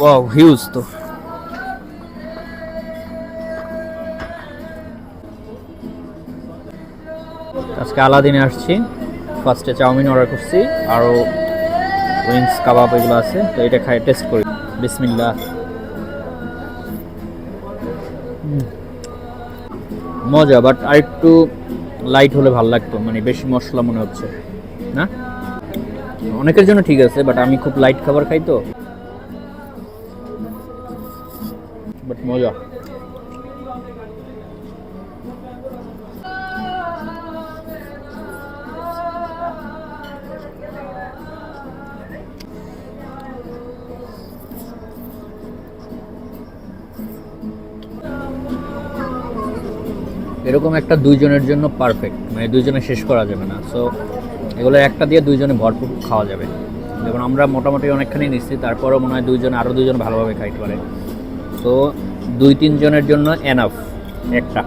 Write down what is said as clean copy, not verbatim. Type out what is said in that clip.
Wow huge তো। আজকে আলাদিনে আসছি, ফার্স্টে চাউমিন অর্ডার করছি, আরও উইংস কাবাব এগুলো আছে, তো এটা খাই টেস্ট করি। বিসমিল্লাহ। মজা, বাট আর একটু লাইট হলে ভালো লাগতো, মানে বেশি মশলা মনে হচ্ছে না। অনেকের জন্য ঠিক আছে, বাট আমি খুব লাইট খাবার খাই তো, বাট মজা। এরকম একটা দুইজনের জন্য পারফেক্ট, মানে দুইজনে শেষ করা যাবে না। সো এগুলো একটা দিয়ে দুইজনে ভরপুর খাওয়া যাবে। যেমন আমরা মোটামুটি অনেকখানি নিচ্ছি, তারপরও মনে হয় দুইজন আরও দুইজন ভালোভাবে খাইতে পারে। সো 2-3 জনের জন্য এনাফ একটা।